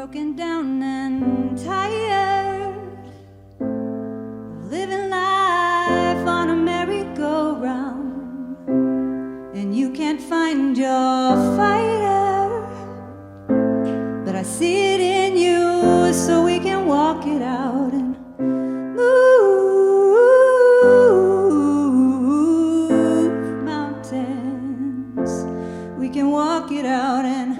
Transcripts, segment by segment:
broken down and tired of living life on a merry-go-round, and you can't find your fighter, but I see it in you, so we can walk it out and move mountains. We can walk it out and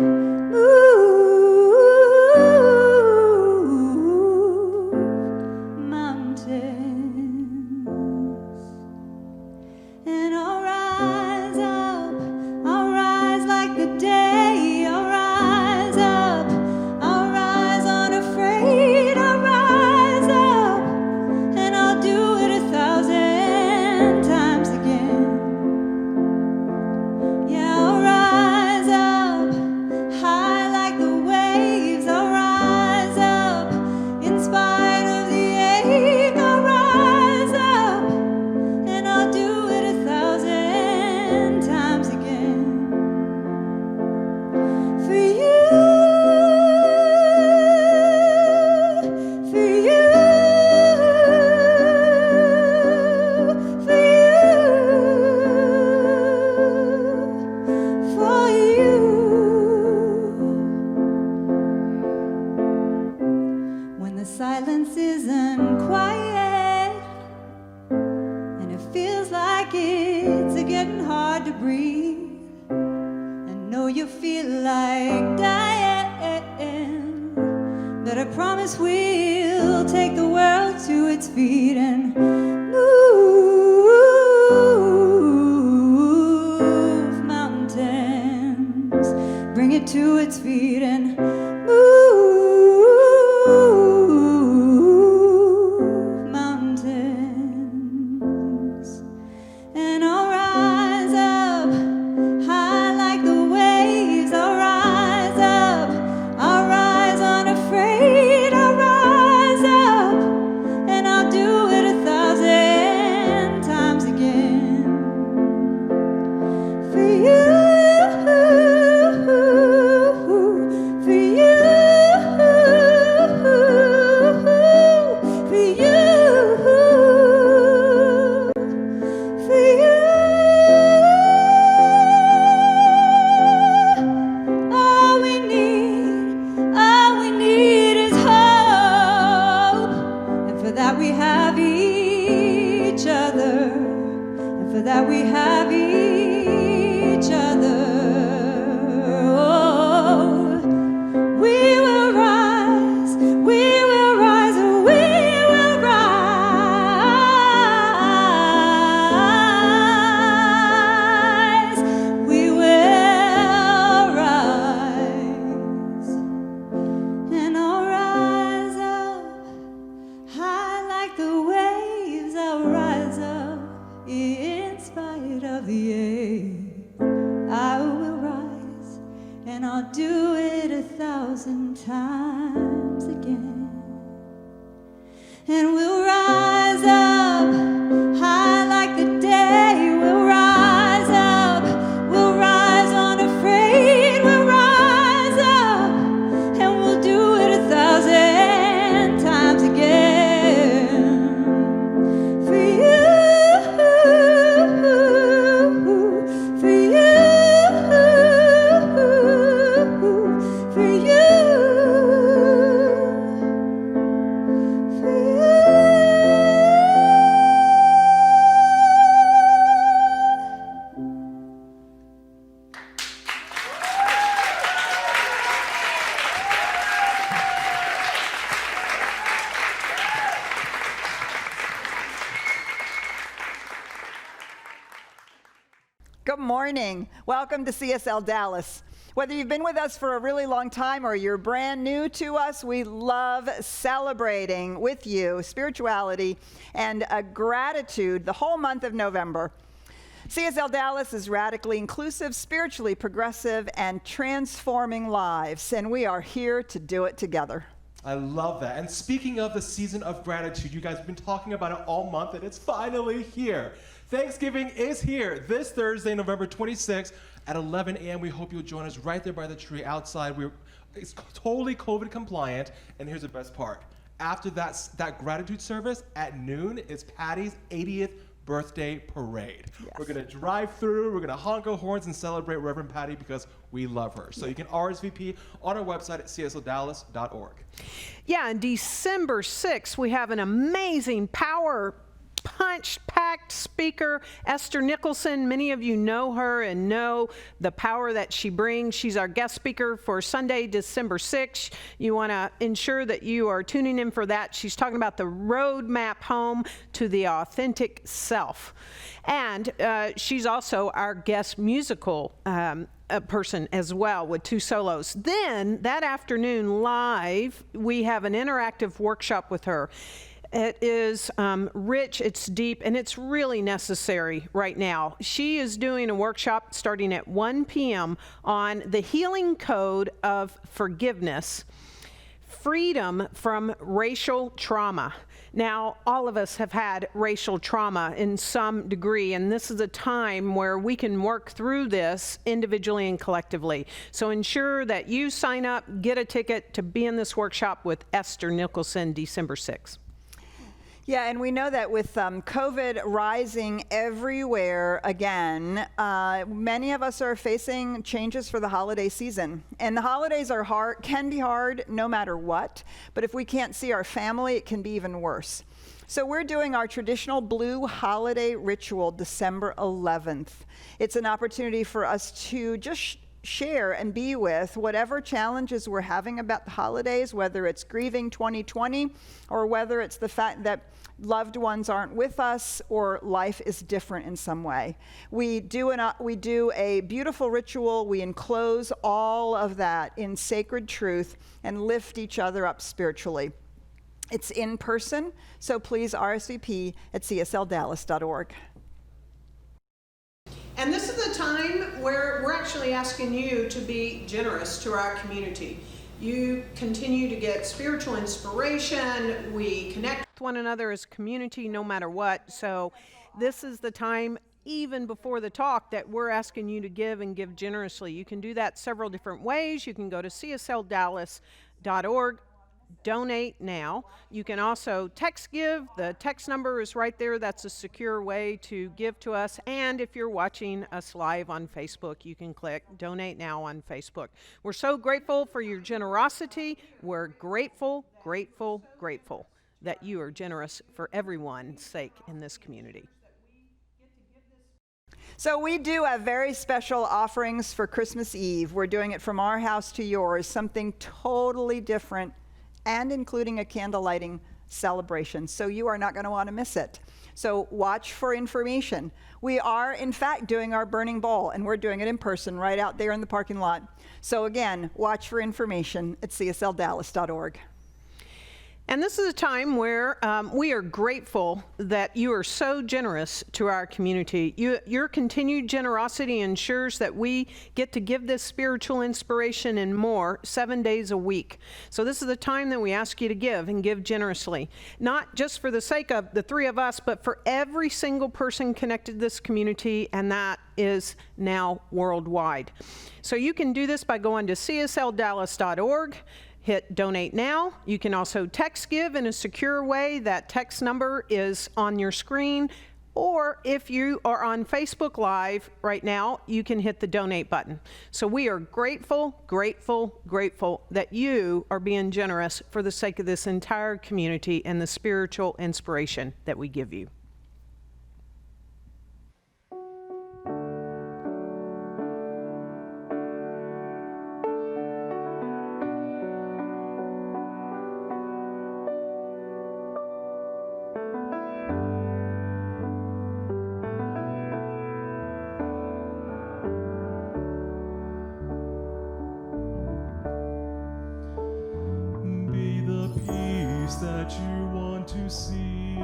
silence isn't quiet, and it feels like it's getting hard to breathe. I know you feel like dying, but I promise we'll take the world to its feet and move mountains, bring it to its feet and Good morning. Welcome to CSLDallas. Whether you've been with us for a really long time or you're brand new to us, we love celebrating with you spirituality and gratitude the whole month of November. CSLDallas is radically inclusive, spiritually progressive, and transforming lives, and we are here to do it together. I love that. And speaking of the season of gratitude, you guys have been talking about it all month, and it's finally here. Thanksgiving is here this Thursday, November 26th at 11 a.m. We hope you'll join us right there by the tree outside. It's totally COVID compliant, and here's the best part. After that gratitude service at noon is Patty's 80th birthday parade. Yes. We're gonna drive through, we're gonna honk our horns and celebrate Reverend Patty because we love her. So you can RSVP on our website at CSLDallas.org. Yeah, and December 6th, we have an amazing power punch-packed speaker, Esther Nicholson. Many of you know her and know the power that she brings. She's our guest speaker for Sunday, December 6th. You want to ensure that you are tuning in for that. She's talking about the roadmap home to the authentic self. And she's also our guest musical a person as well with 2 solos. Then that afternoon live, we have an interactive workshop with her. It is rich, it's deep, and it's really necessary right now. She is doing a workshop starting at 1 p.m. on the healing code of forgiveness, freedom from racial trauma. Now, all of us have had racial trauma in some degree, and this is a time where we can work through this individually and collectively. So ensure that you sign up, get a ticket to be in this workshop with Esther Nicholson, December 6th. Yeah, and we know that with COVID rising everywhere again, many of us are facing changes for the holiday season. And the holidays are hard, can be hard no matter what, but if we can't see our family, it can be even worse. So we're doing our traditional blue holiday ritual December 11th. It's an opportunity for us to just share and be with whatever challenges we're having about the holidays, whether it's grieving 2020 or whether it's the fact that loved ones aren't with us or life is different in some way. We do a beautiful ritual. We enclose all of that in sacred truth and lift each other up spiritually. It's in person, so please RSVP at CSLDallas.org. And this is a time where we're actually asking you to be generous to our community. You continue to get spiritual inspiration. We connect with one another as a community no matter what. So this is the time, even before the talk, that we're asking you to give and give generously. You can do that several different ways. You can go to CSLDallas.org. Donate now. You can also text give. The text number is right there. That's a secure way to give to us. And if you're watching us live on Facebook, you can click Donate Now on Facebook. We're so grateful for your generosity. We're grateful, grateful, grateful that you are generous for everyone's sake in this community. So we do have very special offerings for Christmas Eve. We're doing it from our house to yours, something totally different, and including a candle lighting celebration. So you are not going to want to miss it. So watch for information. We are, in fact, doing our burning bowl, and we're doing it in person right out there in the parking lot. So again, watch for information at CSLDallas.org. And this is a time where we are grateful that you are so generous to our community. Your continued generosity ensures that we get to give this spiritual inspiration and more 7 days a week. So this is the time that we ask you to give and give generously, not just for the sake of the 3 of us, but for every single person connected to this community, and that is now worldwide. So you can do this by going to CSLDallas.org. Hit Donate Now. You can also text give in a secure way. That text number is on your screen. Or if you are on Facebook Live right now, you can hit the donate button. So we are grateful, grateful, grateful that you are being generous for the sake of this entire community and the spiritual inspiration that we give you. That you want to see,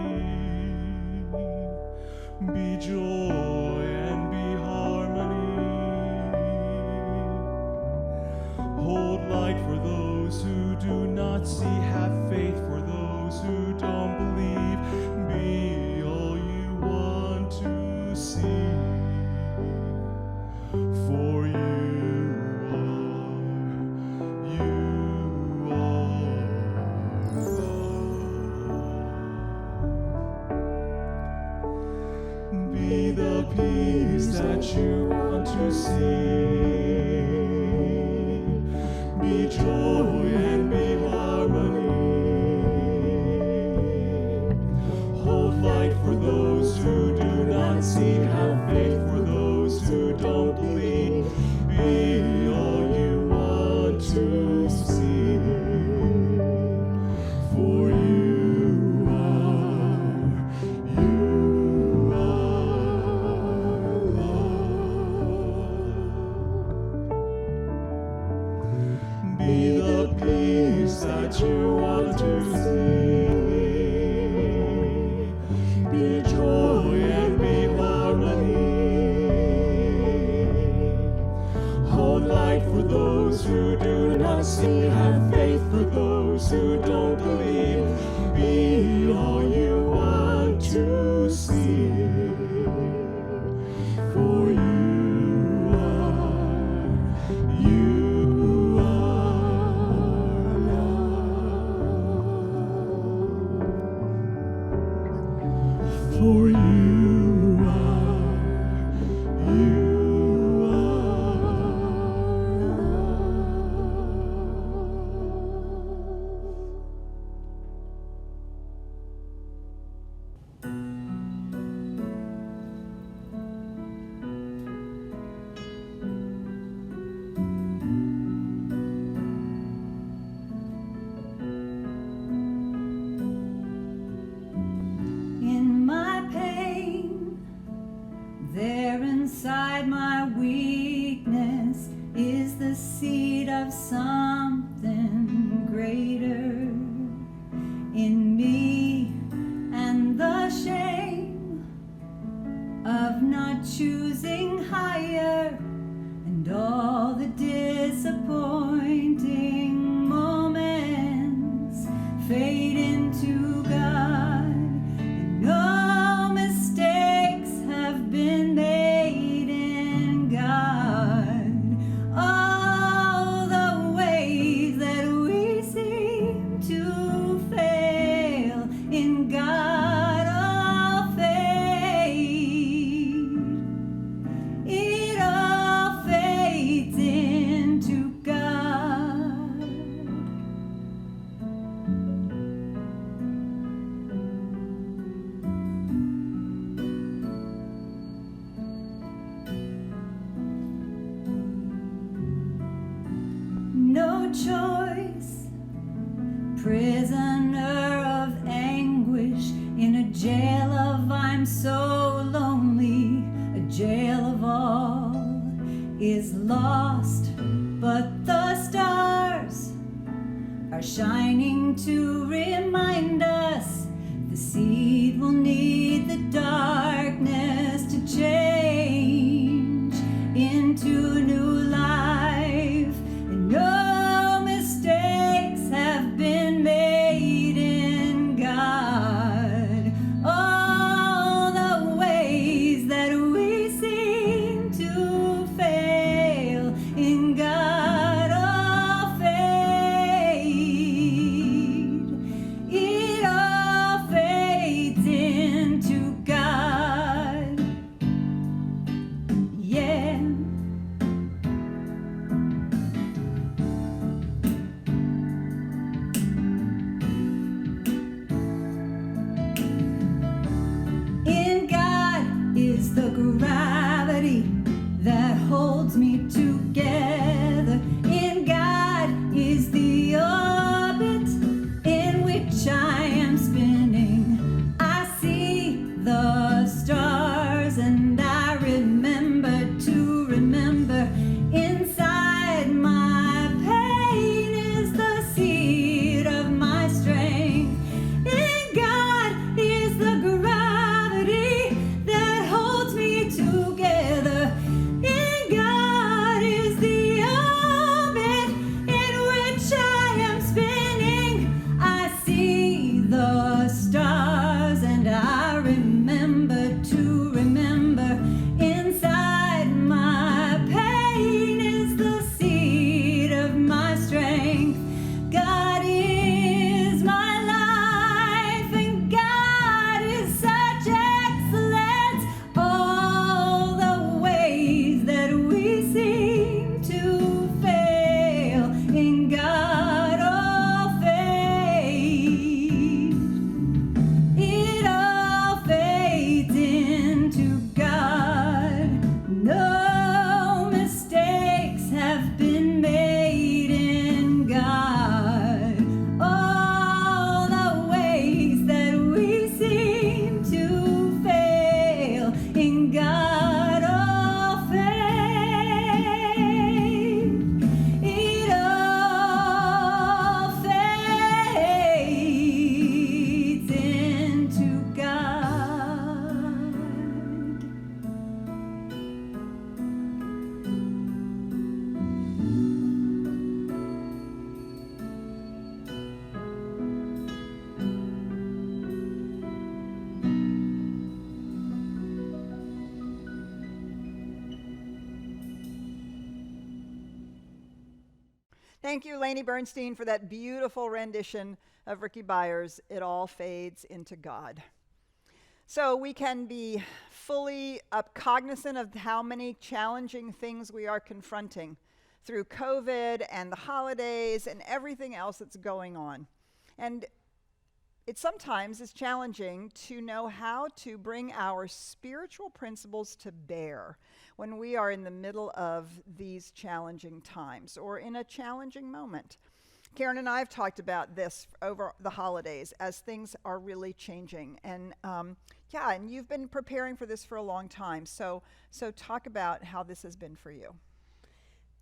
be joy and be harmony, hold light for those who do not see, have faith for those who don't believe, be all you want to that you want to see. Be joy and be harmony. Hold light for those who do not see. Have faith for those who don't believe. Be all you want to see. For you are love. Be the peace that you want to see. Be joy and be harmony. Hold light for those who do not see. Have faith for those who don't believe. Be all you want to see. For you are love. For you In my pain, there inside my weakness is the seed of something greater in me, and the shame of not choosing higher, and all the disappointing moments fade into God, and no mistakes have been made in God. All the ways that we seem to fail in God all fade. It all fades into God. No choice, prisoner of anguish in a jail of I'm so lonely, a jail of all is lost, but the stars are shining to remind us the seed will need the darkness to change into new life, and no mistakes have been made in God. All the ways that we seem to fail in God all fade. It all fades in Thank you, Lainey Bernstein, for that beautiful rendition of Ricky Byers' It All Fades into God. So we can be fully cognizant of how many challenging things we are confronting through COVID and the holidays and everything else that's going on. And it sometimes is challenging to know how to bring our spiritual principles to bear when we are in the middle of these challenging times or in a challenging moment. Karen and I have talked about this over the holidays as things are really changing. And and you've been preparing for this for a long time. So talk about how this has been for you.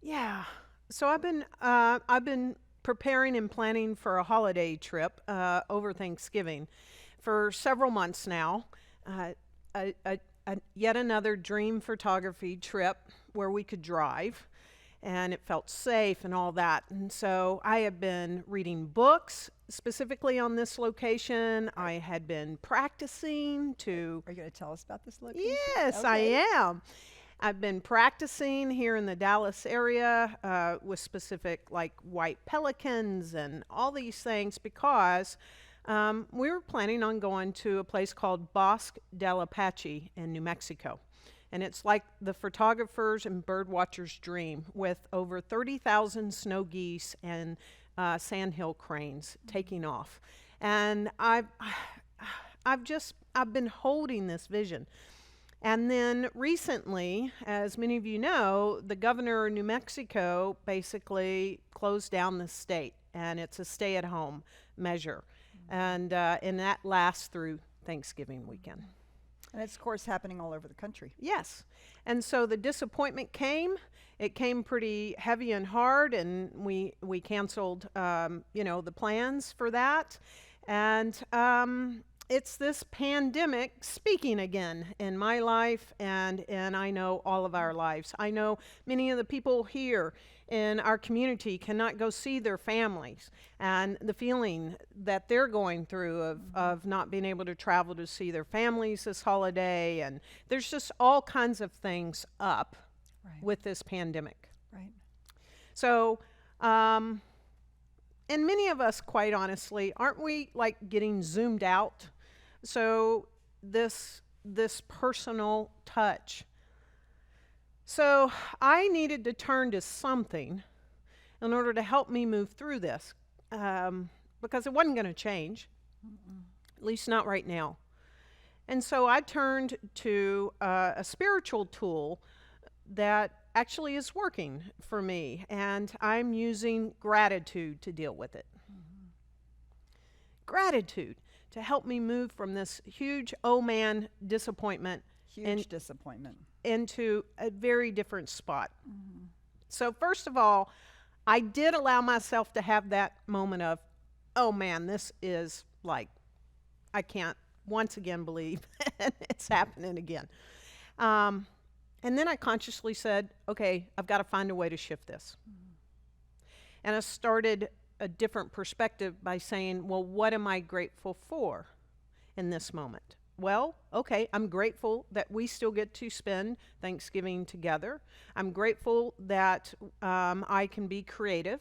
Yeah. So I've been preparing and planning for a holiday trip over Thanksgiving for several months now. Yet another dream photography trip where we could drive and it felt safe and all that. And so I have been reading books specifically on this location. I had been practicing to... Are you going to tell us about this location? Yes, Okay. I am. I've been practicing here in the Dallas area with specific like white pelicans and all these things because we were planning on going to a place called Bosque del Apache in New Mexico. And it's like the photographer's and bird watcher's dream with over 30,000 snow geese and sandhill cranes taking off. And I've been holding this vision. And then recently, as many of you know, the governor of New Mexico basically closed down the state, and it's a stay-at-home measure. And that lasts through Thanksgiving weekend. And it's, of course, happening all over the country. Yes. And so the disappointment came. It came pretty heavy and hard, and we canceled, the plans for that. And it's this pandemic speaking again in my life, and I know all of our lives. I know many of the people here in our community cannot go see their families, and the feeling that they're going through of not being able to travel to see their families this holiday, and there's just all kinds of things up with this pandemic. Right. So, and many of us, quite honestly, aren't we like getting zoomed out? So this personal touch. So I needed to turn to something in order to help me move through this because it wasn't going to change, at least not right now. And so I turned to a spiritual tool that actually is working for me, and I'm using gratitude to deal with it. Gratitude to help me move from this huge oh man disappointment Disappointment into a very different spot. So first of all, I did allow myself to have that moment of, oh man, this is like, I can't once again believe it's happening again. And then I consciously said, okay, I've got to find a way to shift this. And I started a different perspective by saying, well, what am I grateful for in this moment? Well, okay, I'm grateful that we still get to spend Thanksgiving together. I'm grateful that I can be creative.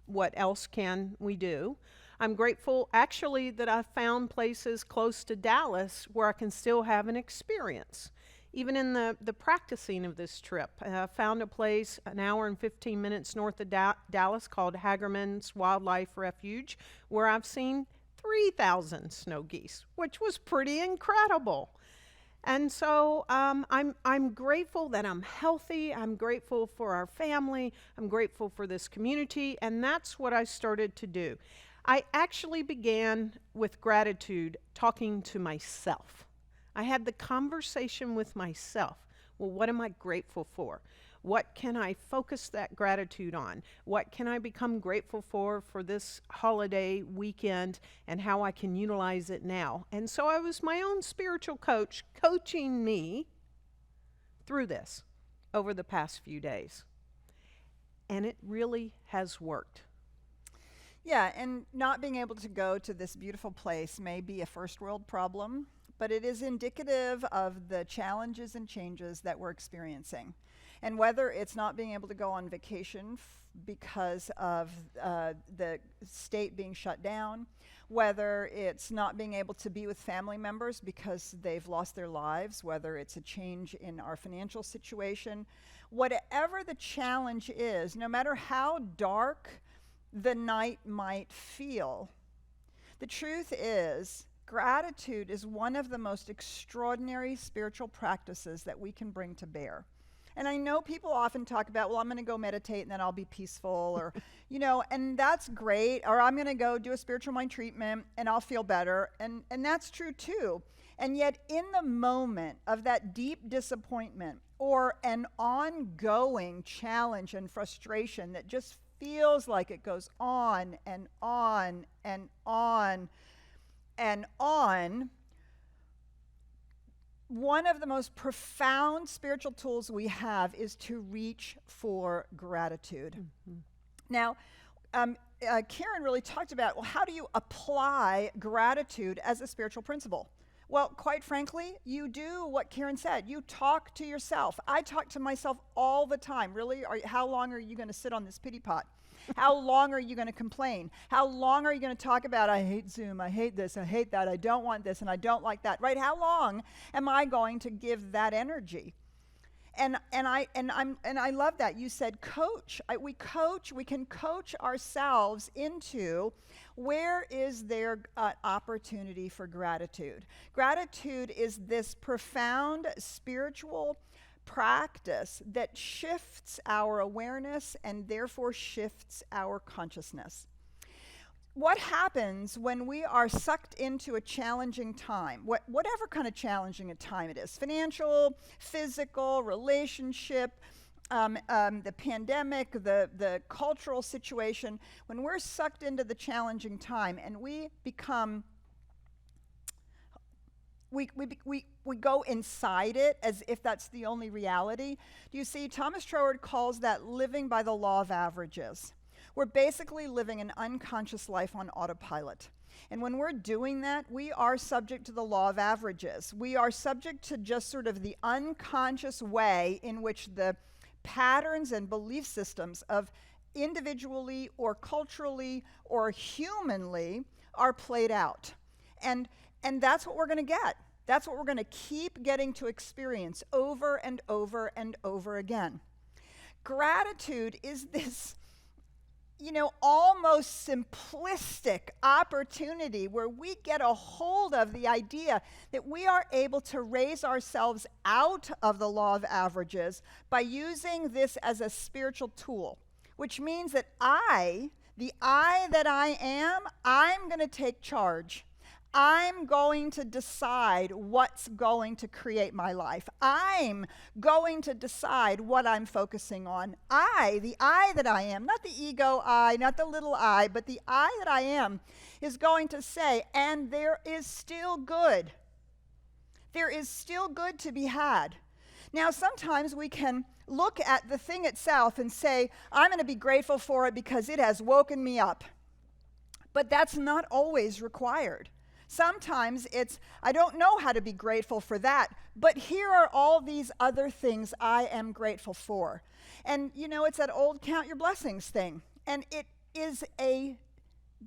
What else can we do? I'm grateful, actually, that I found places close to Dallas where I can still have an experience. Even in the practicing of this trip, I found a place an hour and 15 minutes north of Dallas called Hagerman's Wildlife Refuge, where I've seen 3,000 snow geese, which was pretty incredible. And so I'm grateful that I'm healthy. I'm grateful for our family. I'm grateful for this community. And that's what I started to do. I actually began with gratitude talking to myself. I had the conversation with myself. Well, what am I grateful for? What can I focus that gratitude on? What can I become grateful for this holiday weekend, and how I can utilize it now? And so I was my own spiritual coach, coaching me through this over the past few days. And it really has worked. Yeah, and not being able to go to this beautiful place may be a first world problem, but it is indicative of the challenges and changes that we're experiencing. And whether it's not being able to go on vacation because of the state being shut down, whether it's not being able to be with family members because they've lost their lives, whether it's a change in our financial situation, whatever the challenge is, no matter how dark the night might feel, the truth is, gratitude is one of the most extraordinary spiritual practices that we can bring to bear. And I know people often talk about, well, I'm going to go meditate and then I'll be peaceful, or, and that's great. Or I'm going to go do a spiritual mind treatment and I'll feel better. And that's true too. And yet in the moment of that deep disappointment or an ongoing challenge and frustration that just feels like it goes on and on and on and on, one of the most profound spiritual tools we have is to reach for gratitude. Mm-hmm. Now, Karen really talked about, well, how do you apply gratitude as a spiritual principle? Well, quite frankly, you do what Karen said. You talk to yourself. I talk to myself all the time. Really? How long are you going to sit on this pity pot? How long are you going to complain? How long are you going to talk about, I hate Zoom, I hate this, I hate that, I don't want this, and I don't like that, right? How long am I going to give that energy? And I love that. You said coach. We can coach ourselves into where is there opportunity for gratitude. Gratitude is this profound spiritual practice that shifts our awareness and therefore shifts our consciousness. What happens when we are sucked into a challenging time, whatever kind of challenging a time it is, financial, physical, relationship, the pandemic, the cultural situation, when we're sucked into the challenging time and we become we go inside it as if that's the only reality. Do you see, Thomas Troward calls that living by the law of averages. We're basically living an unconscious life on autopilot. And when we're doing that, we are subject to the law of averages. We are subject to just sort of the unconscious way in which the patterns and belief systems of individually or culturally or humanly are played out. And that's what we're going to get. That's what we're going to keep getting to experience over and over and over again. Gratitude is this, almost simplistic opportunity where we get a hold of the idea that we are able to raise ourselves out of the law of averages by using this as a spiritual tool, which means that the I that I am, I'm going to take charge. I'm going to decide what's going to create my life. I'm going to decide what I'm focusing on. The I that I am, not the ego I, not the little I, but the I that I am is going to say, and there is still good. There is still good to be had. Now, sometimes we can look at the thing itself and say, I'm going to be grateful for it because it has woken me up. But that's not always required. Sometimes it's, I don't know how to be grateful for that, but here are all these other things I am grateful for. And, it's that old count your blessings thing. And it is a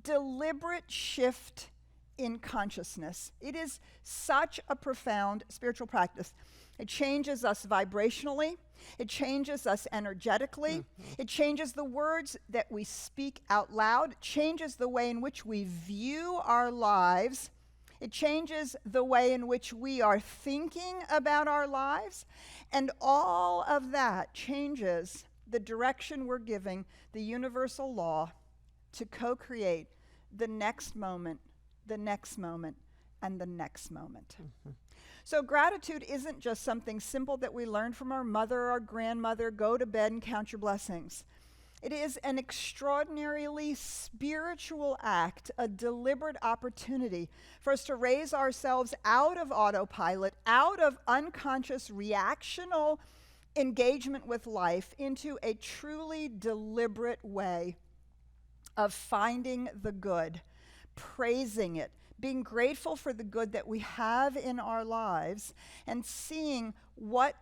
deliberate shift in consciousness. It is such a profound spiritual practice. It changes us vibrationally. It changes us energetically. Mm-hmm. It changes the words that we speak out loud. It changes the way in which we view our lives. It changes the way in which we are thinking about our lives. And all of that changes the direction we're giving the universal law to co-create the next moment, the next moment, and the next moment. Mm-hmm. So gratitude isn't just something simple that we learned from our mother or our grandmother, go to bed and count your blessings. It is an extraordinarily spiritual act, a deliberate opportunity for us to raise ourselves out of autopilot, out of unconscious reactional engagement with life into a truly deliberate way of finding the good, praising it, being grateful for the good that we have in our lives, and seeing what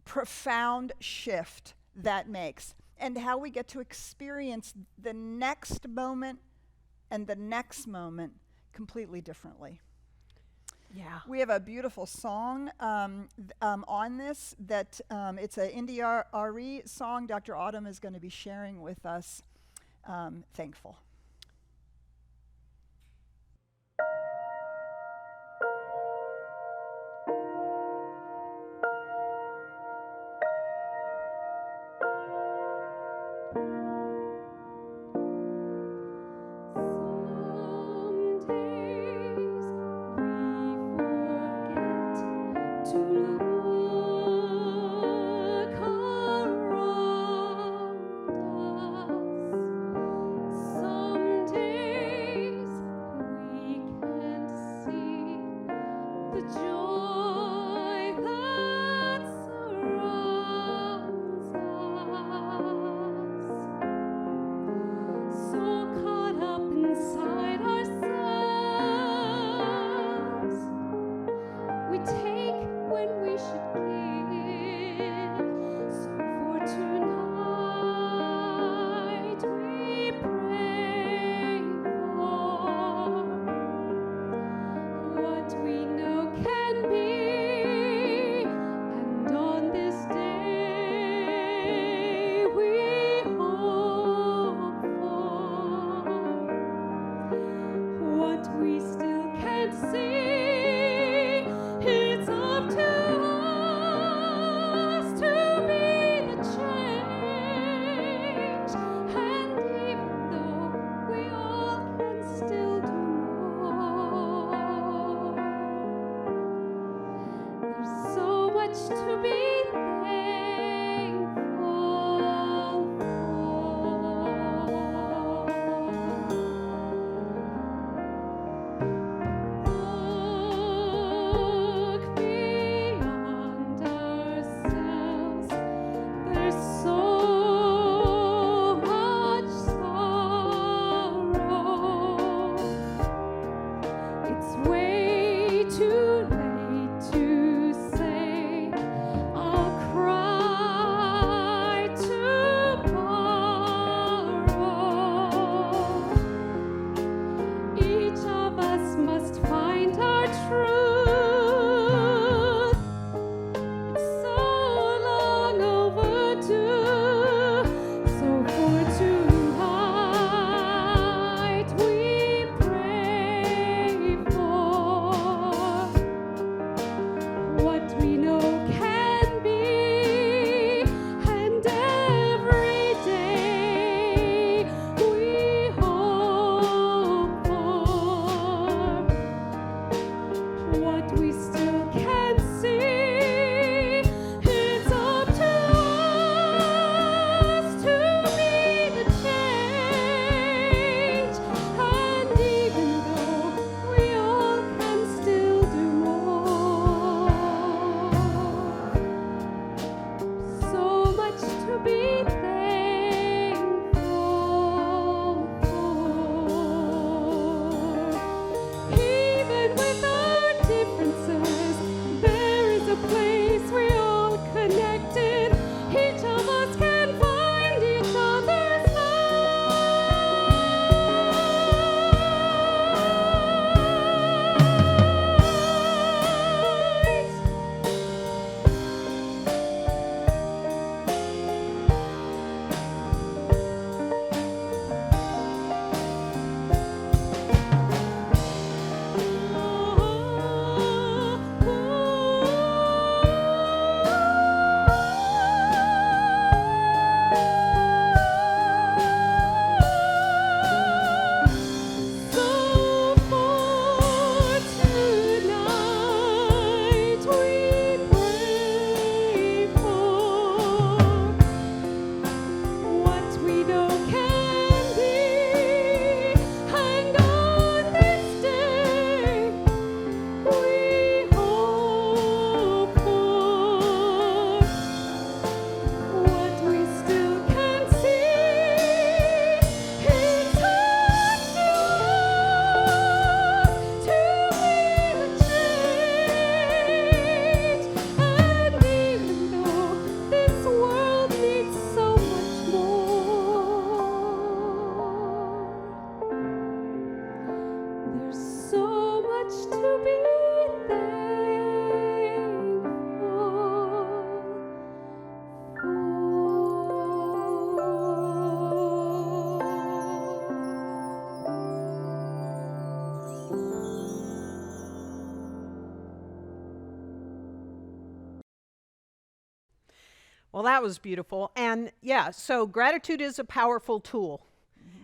profound shift that makes. and how we get to experience the next moment and the next moment completely differently. Yeah. We have a beautiful song on this that it's an Indie RE song Dr. Autumn is going to be sharing with us, Thankful. Well, that was beautiful. And yeah, so gratitude is a powerful tool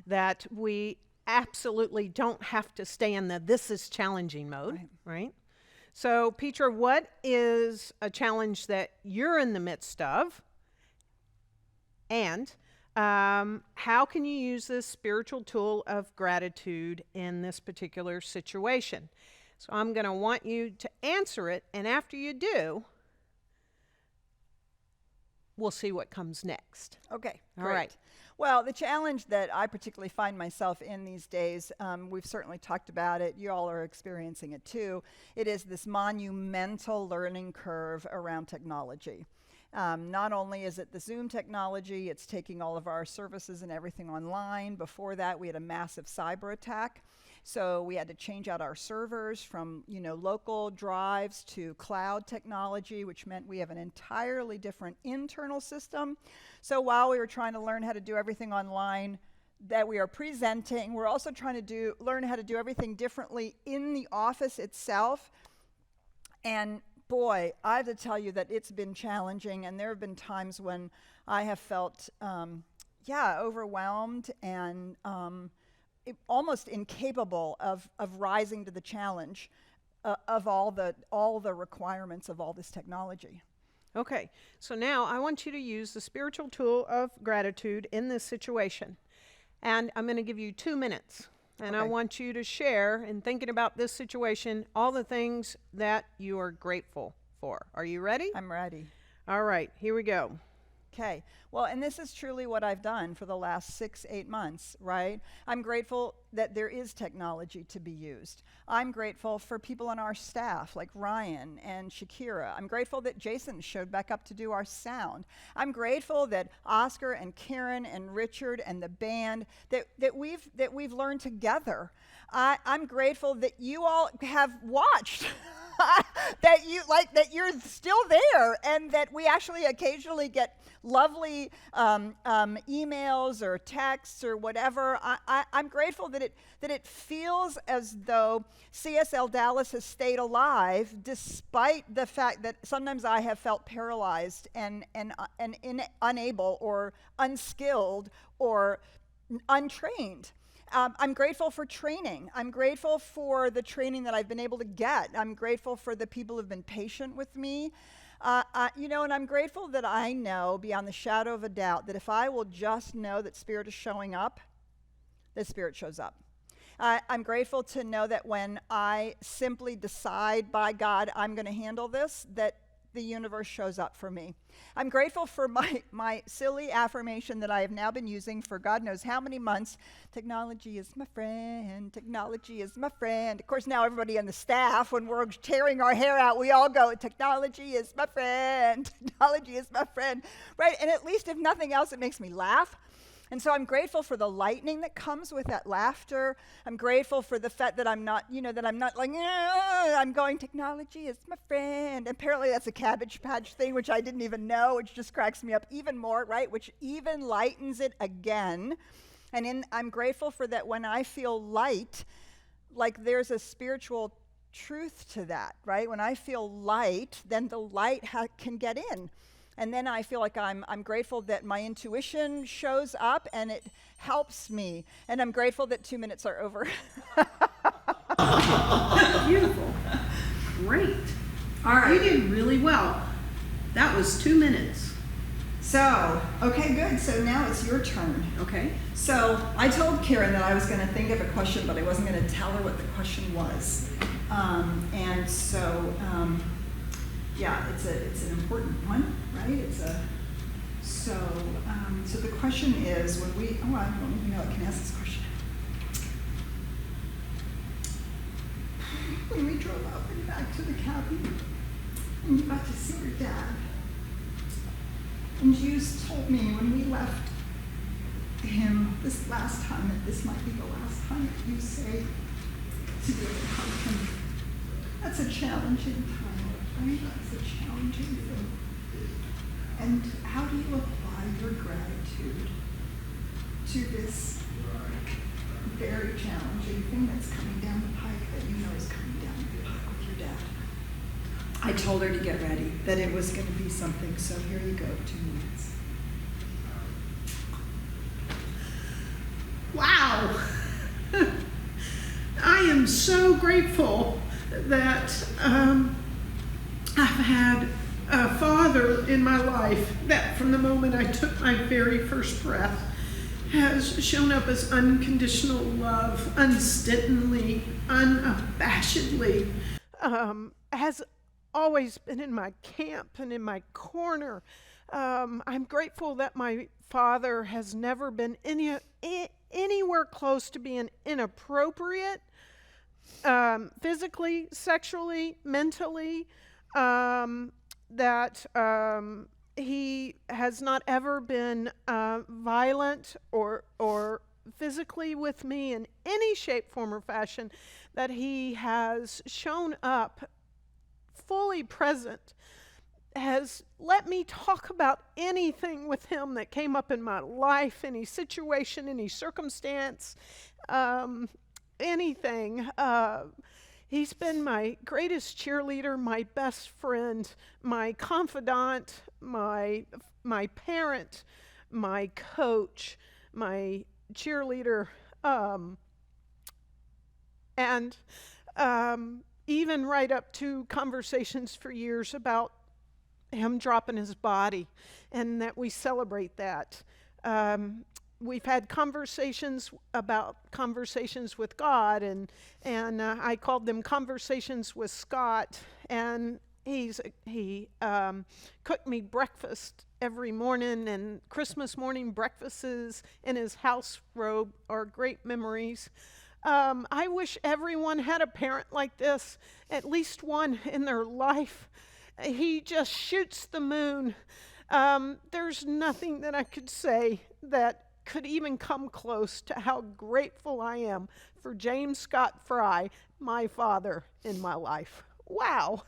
that we absolutely don't have to stay in the this is challenging mode, right? So, Petra, what is a challenge that you're in the midst of? And how can you use this spiritual tool of gratitude in this particular situation? So I'm going to want you to answer it, and after you do, we'll see what comes next. Okay, All great. right. Well, the challenge that I particularly find myself in these days, we've certainly talked about it, you all are experiencing it too, it is this monumental learning curve around technology. Not only is it the Zoom technology, it's taking all of our services and everything online. Before that, we had a massive cyber attack. So we had to change out our servers from, local drives to cloud technology, which meant we have an entirely different internal system. So while we were trying to learn how to do everything online that we are presenting, we're also trying to learn how to do everything differently in the office itself. And boy, I have to tell you that it's been challenging, and there have been times when I have felt, overwhelmed and almost incapable of rising to the challenge of all the requirements of all this technology. Okay, so now I want you to use the spiritual tool of gratitude in this situation. And I'm going to give you 2 minutes. And I want you to share, in thinking about this situation, all the things that you are grateful for. Are you ready? I'm ready. All right, here we go. Okay, well, and this is truly what I've done for the last 6-8 months, right? I'm grateful that there is technology to be used. I'm grateful for people on our staff like Ryan and Shakira. I'm grateful that Jason showed back up to do our sound. I'm grateful that Oscar and Karen and Richard and the band that we've learned together. I'm grateful that you all have watched. that you're still there, and that we actually occasionally get lovely emails or texts or whatever. I'm grateful that it feels as though CSLDallas has stayed alive, despite the fact that sometimes I have felt paralyzed and unable or unskilled or untrained. I'm grateful for training. I'm grateful for the training that I've been able to get. I'm grateful for the people who've been patient with me. And I'm grateful that I know beyond the shadow of a doubt that if I will just know that Spirit is showing up, that Spirit shows up. I'm grateful to know that when I simply decide, by God, I'm going to handle this, that the universe shows up for me. I'm grateful for my silly affirmation that I have now been using for God knows how many months. Technology is my friend. Technology is my friend. Of course, now everybody on the staff, when we're tearing our hair out, we all go, technology is my friend. Technology is my friend. Right? And at least if nothing else, it makes me laugh. And so I'm grateful for the lightning that comes with that laughter. I'm grateful for the fact that I'm not like, I'm going, technology is my friend. Apparently that's a Cabbage Patch thing, which I didn't even know, which just cracks me up even more, right? Which even lightens it again. And I'm grateful for that when I feel light, like there's a spiritual truth to that, right? When I feel light, then the light can get in. And then I feel like I'm grateful that my intuition shows up and it helps me. And I'm grateful that 2 minutes are over. Beautiful. Great. All right. You did really well. That was 2 minutes. So, okay, good. So now it's your turn. Okay. So I told Karen that I was going to think of a question, but I wasn't going to tell her what the question was. Yeah, it's an important one, right? So the question is, I don't even know I can ask this question. When we drove up and back to the cabin, and you got to see your dad, and you told me when we left him this last time that this might be the last time that you say to be able to hug him. That's a challenging time. Right? That's a challenging thing. And how do you apply your gratitude to this very challenging thing that's coming down the pike that you know is coming down the pike with your dad? I told her to get ready, that it was going to be something. So here you go, 2 minutes. Wow. I am so grateful that I've had a father in my life that from the moment I took my very first breath has shown up as unconditional love, unstintingly, unabashedly, has always been in my camp and in my corner. I'm grateful that my father has never been anywhere close to being inappropriate, physically, sexually, mentally, that he has not ever been violent or physically with me in any shape, form, or fashion, that he has shown up fully present, has let me talk about anything with him that came up in my life, any situation, any circumstance, anything. He's been my greatest cheerleader, my best friend, my confidant, my parent, my coach, my cheerleader, and even right up to conversations for years about him dropping his body, and that we celebrate that. We've had conversations about conversations with God, and I called them conversations with Scott, and he cooked me breakfast every morning, and Christmas morning breakfasts in his house robe are great memories. I wish everyone had a parent like this, at least one in their life. He just shoots the moon. There's nothing that I could say that could even come close to how grateful I am for James Scott Fry, my father in my life. Wow.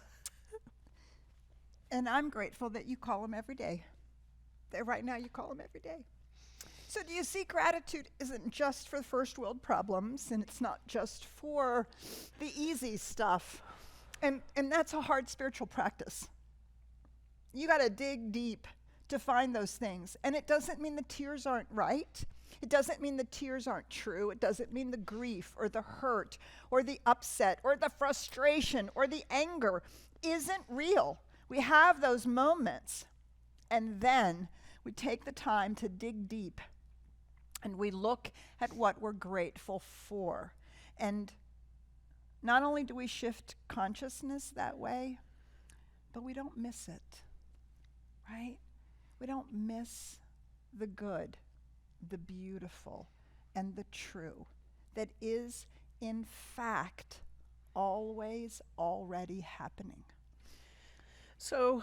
And I'm grateful that you call him every day. That right now you call him every day. So do you see, gratitude isn't just for first world problems, and it's not just for the easy stuff. And that's a hard spiritual practice. You got to dig deep to find those things. And it doesn't mean the tears aren't right. It doesn't mean the tears aren't true. It doesn't mean the grief or the hurt or the upset or the frustration or the anger isn't real. We have those moments, and then we take the time to dig deep, and we look at what we're grateful for. And not only do we shift consciousness that way, but we don't miss it, right? We don't miss the good, the beautiful, and the true that is, in fact, always already happening. So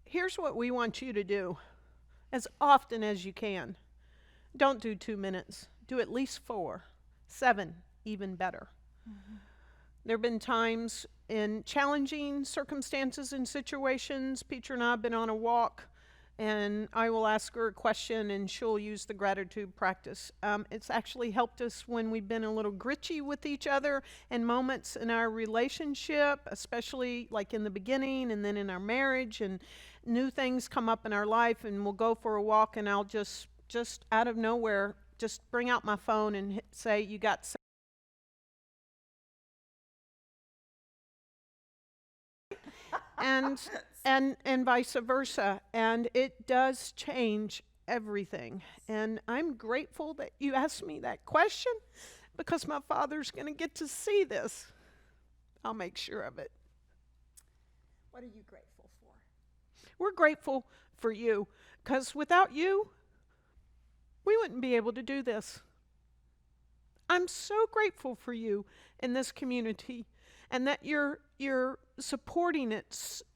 here's what we want you to do as often as you can. Don't do 2 minutes. Do at least 4, 7, even better. Mm-hmm. There have been times in challenging circumstances and situations, Petra and I have been on a walk, and I will ask her a question, and she'll use the gratitude practice. It's actually helped us when we've been a little gritchy with each other, and moments in our relationship, especially like in the beginning and then in our marriage, and new things come up in our life, and we'll go for a walk, and I'll just out of nowhere, just bring out my phone and say, you got and vice versa. And it does change everything. And I'm grateful that you asked me that question, because my father's going to get to see this. I'll make sure of it. What are you grateful for? We're grateful for you, because without you, we wouldn't be able to do this. I'm so grateful for you in this community, and that you're supporting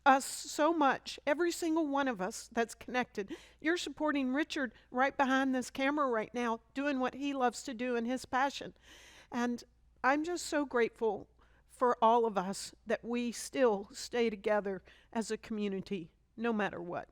us so much, every single one of us that's connected. You're supporting Richard right behind this camera right now, doing what he loves to do in his passion. And I'm just so grateful for all of us that we still stay together as a community, no matter what.